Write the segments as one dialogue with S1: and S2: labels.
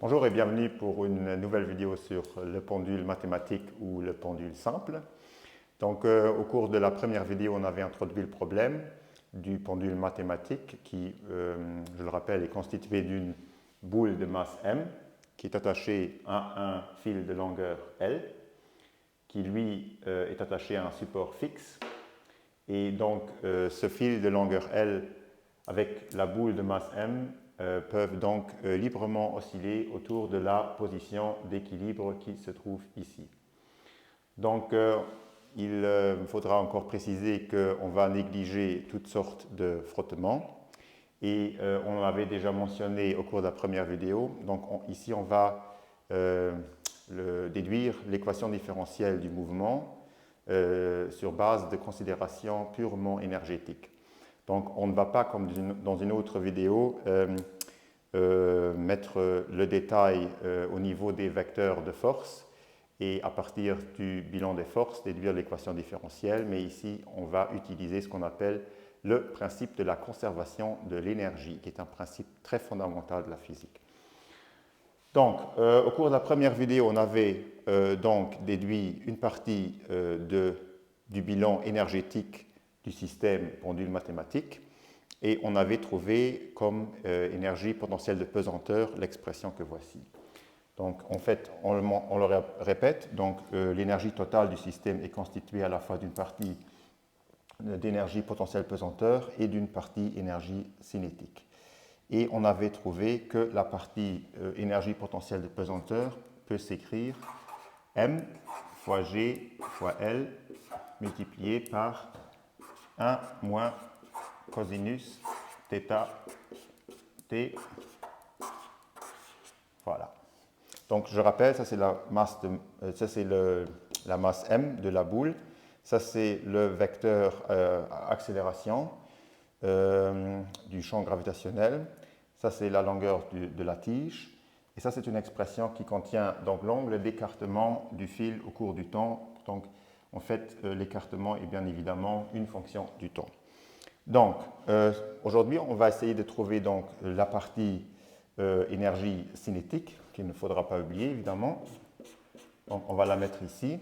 S1: Bonjour et bienvenue pour une nouvelle vidéo sur le pendule mathématique ou le pendule simple. Donc, au cours de la première vidéo, on avait introduit le problème du pendule mathématique qui, je le rappelle, est constitué d'une boule de masse M qui est attachée à un fil de longueur L qui, lui, est attaché à un support fixe. Et donc, ce fil de longueur L avec la boule de masse M peuvent donc librement osciller autour de la position d'équilibre qui se trouve ici. Donc, il faudra encore préciser qu'on va négliger toutes sortes de frottements. Et on l'avait déjà mentionné au cours de la première vidéo. Donc, ici, on va déduire l'équation différentielle du mouvement sur base de considérations purement énergétiques. Donc, on ne va pas, comme dans une autre vidéo, mettre le détail au niveau des vecteurs de force et à partir du bilan des forces, déduire l'équation différentielle. Mais ici, on va utiliser ce qu'on appelle le principe de la conservation de l'énergie, qui est un principe très fondamental de la physique. Donc, au cours de la première vidéo, on avait donc déduit une partie du bilan énergétique du système pendule mathématique et on avait trouvé comme énergie potentielle de pesanteur l'expression que voici. Donc, en fait, on le répète, donc l'énergie totale du système est constituée à la fois d'une partie d'énergie potentielle pesanteur et d'une partie énergie cinétique. Et on avait trouvé que la partie énergie potentielle de pesanteur peut s'écrire M fois G fois L multiplié par 1 moins cosinus θ t. Voilà. Donc je rappelle, ça c'est la masse, la masse M de la boule. Ça c'est le vecteur accélération du champ gravitationnel. Ça c'est la longueur de la tige. Et ça c'est une expression qui contient donc l'angle d'écartement du fil au cours du temps. Donc en fait l'écartement est bien évidemment une fonction du temps. Donc, aujourd'hui, on va essayer de trouver donc, la partie énergie cinétique, qu'il ne faudra pas oublier, évidemment. Donc, on va la mettre ici.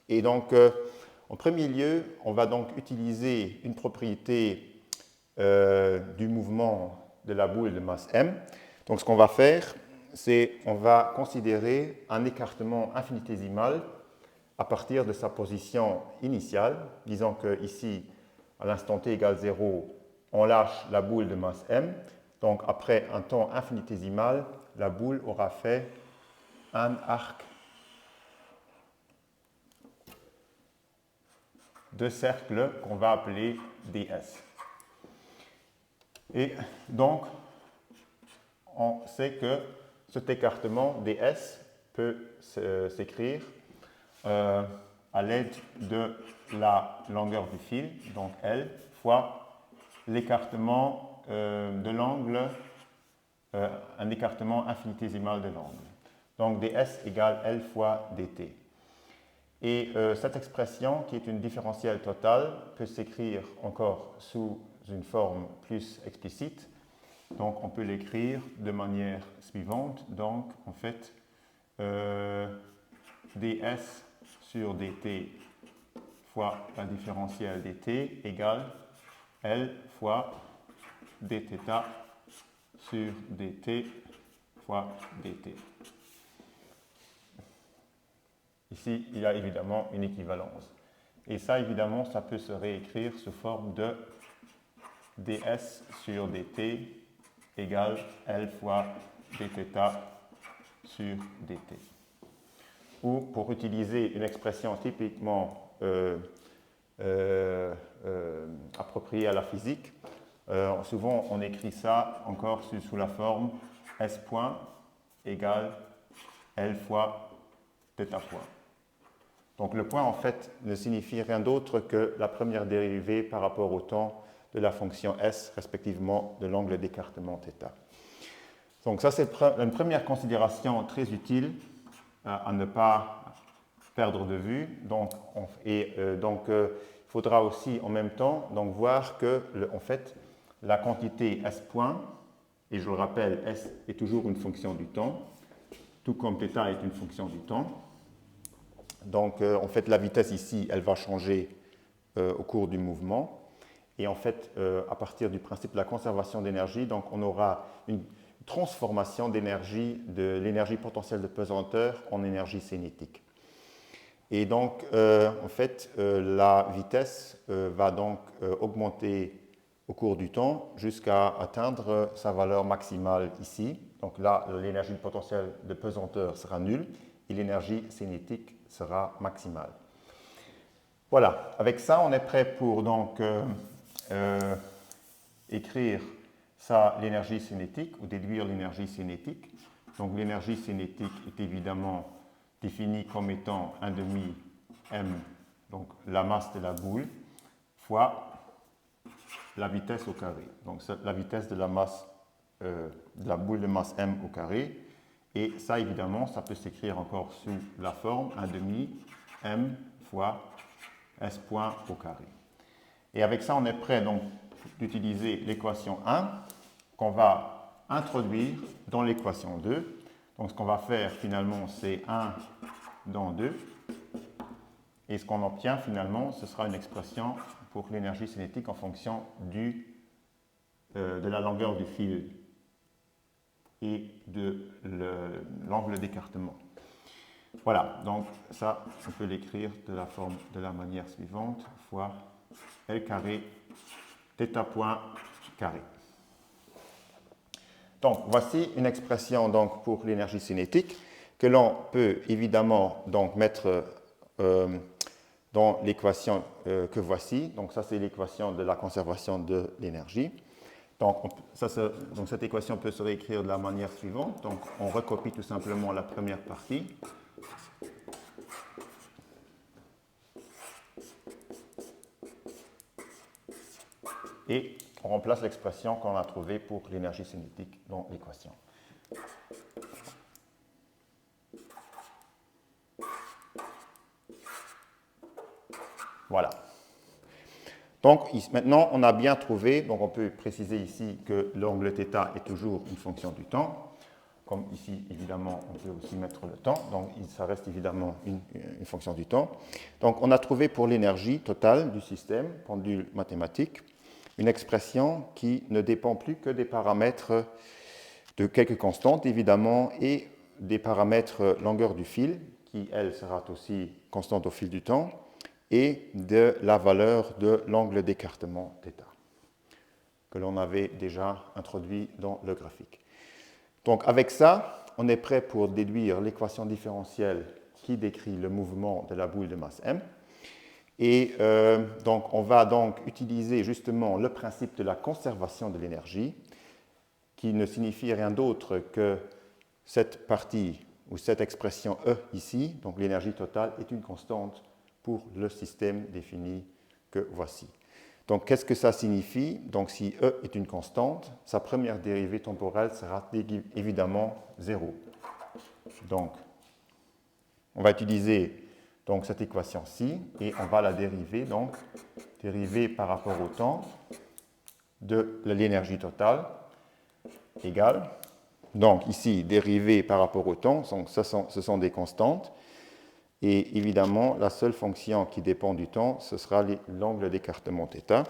S1: Et donc, en premier lieu, on va donc utiliser une propriété du mouvement de la boule de masse M. Donc, ce qu'on va faire, c'est on va considérer un écartement infinitésimal à partir de sa position initiale. Disons que ici, à l'instant t égale 0, on lâche la boule de masse M. Donc, après un temps infinitésimal, la boule aura fait un arc de cercle qu'on va appeler ds. Et donc, on sait que cet écartement ds peut s'écrire à l'aide de la longueur du fil, donc L, fois l'écartement de l'angle, un écartement infinitésimal de l'angle. Donc ds égale L fois dt. Et cette expression, qui est une différentielle totale, peut s'écrire encore sous une forme plus explicite. Donc on peut l'écrire de manière suivante. Donc en fait, ds sur dt fois la différentielle dt égale L fois dθ sur dt fois dt. Ici, il y a évidemment une équivalence. Et ça, évidemment, ça peut se réécrire sous forme de ds sur dt égale L fois dθ sur dt. Ou pour utiliser une expression typiquement appropriée à la physique, souvent on écrit ça encore sous la forme S point égale L fois θ point. Donc le point en fait ne signifie rien d'autre que la première dérivée par rapport au temps de la fonction S, respectivement de l'angle d'écartement θ. Donc ça c'est une première considération très utile à ne pas perdre de vue. Donc, il faudra aussi en même temps donc, voir que en fait, la quantité S point, et je le rappelle, S est toujours une fonction du temps, tout comme θ est une fonction du temps. Donc, en fait, la vitesse ici, elle va changer au cours du mouvement. Et en fait, à partir du principe de la conservation d'énergie, donc on aura une transformation d'énergie, de l'énergie potentielle de pesanteur en énergie cinétique. Et donc, en fait, la vitesse va donc augmenter au cours du temps jusqu'à atteindre sa valeur maximale ici. Donc là, l'énergie potentielle de pesanteur sera nulle et l'énergie cinétique sera maximale. Voilà, avec ça, on est prêt pour donc écrire ça, l'énergie cinétique, ou déduire l'énergie cinétique. Donc l'énergie cinétique est évidemment définie comme étant 1 demi m, donc la masse de la boule, fois la vitesse au carré. Donc la vitesse de la masse de la boule de masse m au carré. Et ça, évidemment, ça peut s'écrire encore sous la forme 1 demi m fois s point au carré. Et avec ça, on est prêt donc d'utiliser l'équation 1 qu'on va introduire dans l'équation 2. Donc ce qu'on va faire finalement, c'est 1 dans 2. Et ce qu'on obtient finalement, ce sera une expression pour l'énergie cinétique en fonction de la longueur du fil et de l'angle d'écartement. Voilà, donc ça, on peut l'écrire de la manière suivante, fois L carré, θ point carré. Donc, voici une expression donc, pour l'énergie cinétique que l'on peut évidemment donc, mettre dans l'équation que voici. Donc, ça, c'est l'équation de la conservation de l'énergie. Donc, cette équation peut se réécrire de la manière suivante. Donc, on recopie tout simplement la première partie. Et on remplace l'expression qu'on a trouvée pour l'énergie cinétique dans l'équation. Voilà. Donc maintenant, on a bien trouvé, donc on peut préciser ici que l'angle θ est toujours une fonction du temps. Comme ici, évidemment, on peut aussi mettre le temps, donc ça reste évidemment une fonction du temps. Donc on a trouvé pour l'énergie totale du système, pendule mathématique, une expression qui ne dépend plus que des paramètres de quelques constantes, évidemment, et des paramètres longueur du fil, qui, elle, sera aussi constante au fil du temps, et de la valeur de l'angle d'écartement θ, que l'on avait déjà introduit dans le graphique. Donc avec ça, on est prêt pour déduire l'équation différentielle qui décrit le mouvement de la boule de masse m. Et donc on va donc utiliser justement le principe de la conservation de l'énergie, qui ne signifie rien d'autre que cette partie ou cette expression E ici, donc l'énergie totale, est une constante pour le système défini que voici. Donc qu'est-ce que ça signifie? Donc si E est une constante, sa première dérivée temporelle sera évidemment 0. Donc on va utiliser donc, cette équation-ci et on va la dériver, donc dériver par rapport au temps de l'énergie totale égale, donc ici dériver par rapport au temps, donc ce sont des constantes. Et évidemment, la seule fonction qui dépend du temps, ce sera l'angle d'écartement θ.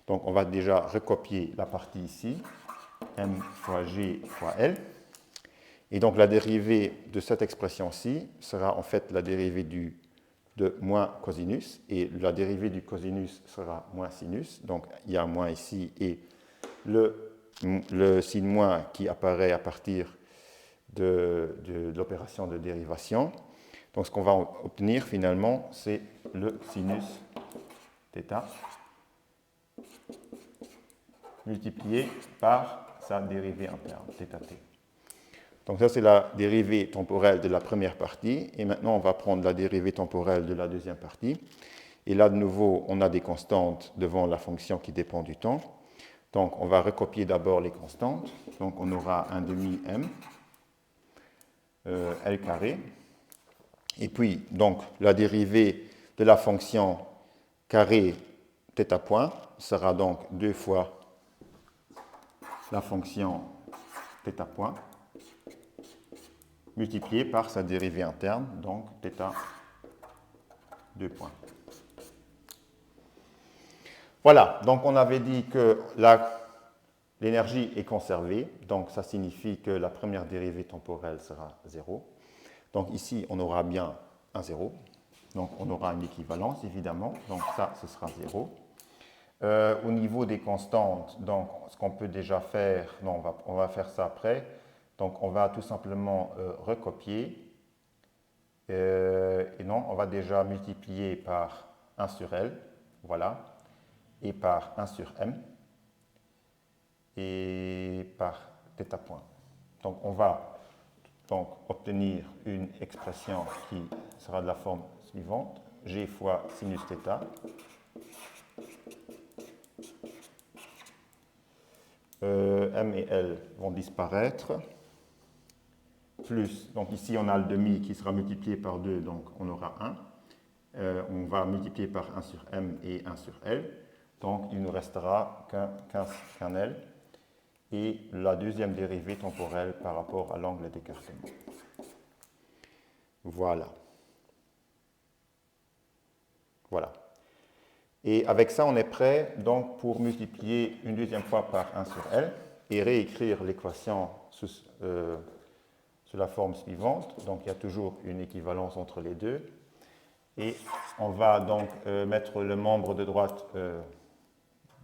S1: Donc on va déjà recopier la partie ici, m fois g fois L. Et donc la dérivée de cette expression-ci sera en fait la dérivée de moins cosinus. Et la dérivée du cosinus sera moins sinus. Donc il y a moins ici et le signe moins qui apparaît à partir de l'opération de dérivation. Donc ce qu'on va obtenir finalement, c'est le sinus θ multiplié par sa dérivée interne, θt. Donc ça, c'est la dérivée temporelle de la première partie. Et maintenant, on va prendre la dérivée temporelle de la deuxième partie. Et là, de nouveau, on a des constantes devant la fonction qui dépend du temps. Donc on va recopier d'abord les constantes. Donc on aura 1 demi m L carré. Et puis, donc, la dérivée de la fonction carré θ point sera donc 2 fois la fonction θ point multiplié par sa dérivée interne, donc θ 2 points. Voilà, donc on avait dit que l'énergie est conservée, donc ça signifie que la première dérivée temporelle sera 0. Donc ici, on aura bien un 0. Donc on aura une équivalence, évidemment. Donc ça, ce sera 0. Au niveau des constantes, donc ce qu'on peut déjà faire, non, on va faire ça après. Donc on va tout simplement recopier. Et non, on va déjà multiplier par 1 sur L, voilà, et par 1 sur M, et par θ point. Donc on va donc obtenir une expression qui sera de la forme suivante, G fois sinus θ. M et L vont disparaître. Plus, donc ici on a le demi qui sera multiplié par 2, donc on aura 1. On va multiplier par 1 sur M et 1 sur L. Donc il ne nous restera qu'un L. Et la deuxième dérivée temporelle par rapport à l'angle d'écartement. Voilà. Voilà. Et avec ça, on est prêt donc pour multiplier une deuxième fois par 1 sur L et réécrire l'équation sous la forme suivante. Donc il y a toujours une équivalence entre les deux. Et on va donc mettre le membre de droite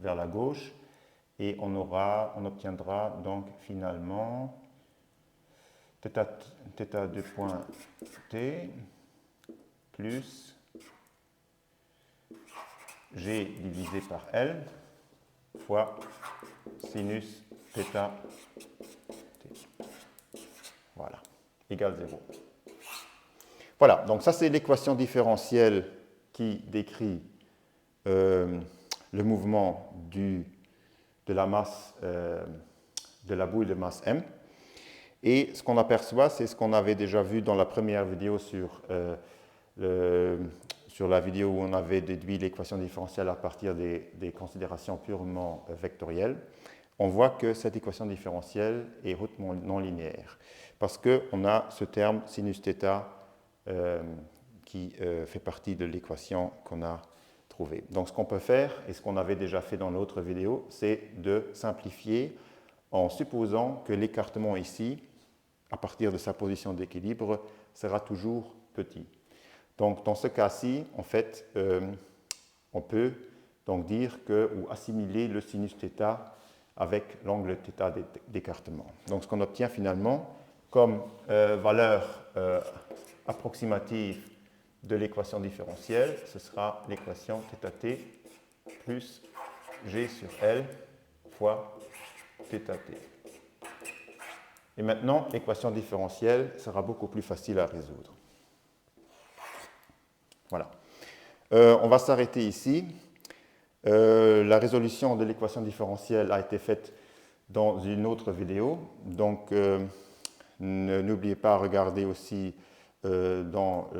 S1: vers la gauche. Et on obtiendra donc finalement θ 2 point t plus G divisé par L fois sinus θ t. Voilà, égale 0. Voilà, donc ça c'est l'équation différentielle qui décrit le mouvement de la masse de la boule de masse M. Et ce qu'on aperçoit, c'est ce qu'on avait déjà vu dans la première vidéo sur la vidéo où on avait déduit l'équation différentielle à partir des considérations purement vectorielles. On voit que cette équation différentielle est hautement non linéaire parce qu'on a ce terme sinus θ qui fait partie de l'équation qu'on a trouvée. Donc ce qu'on peut faire, et ce qu'on avait déjà fait dans l'autre vidéo, c'est de simplifier en supposant que l'écartement ici, à partir de sa position d'équilibre, sera toujours petit. Donc dans ce cas-ci, en fait, on peut donc dire ou assimiler le sinus θ avec l'angle θ d'écartement. Donc ce qu'on obtient finalement comme valeur approximative de l'équation différentielle, ce sera l'équation θt plus G sur L fois θt. Et maintenant, l'équation différentielle sera beaucoup plus facile à résoudre. Voilà. On va s'arrêter ici. La résolution de l'équation différentielle a été faite dans une autre vidéo. Donc, n'oubliez pas à regarder aussi dans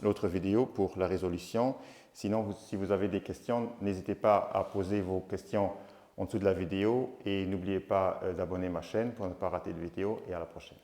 S1: l'autre vidéo pour la résolution. Sinon, si vous avez des questions, n'hésitez pas à poser vos questions en dessous de la vidéo et n'oubliez pas d'abonner ma chaîne pour ne pas rater de vidéo et à la prochaine.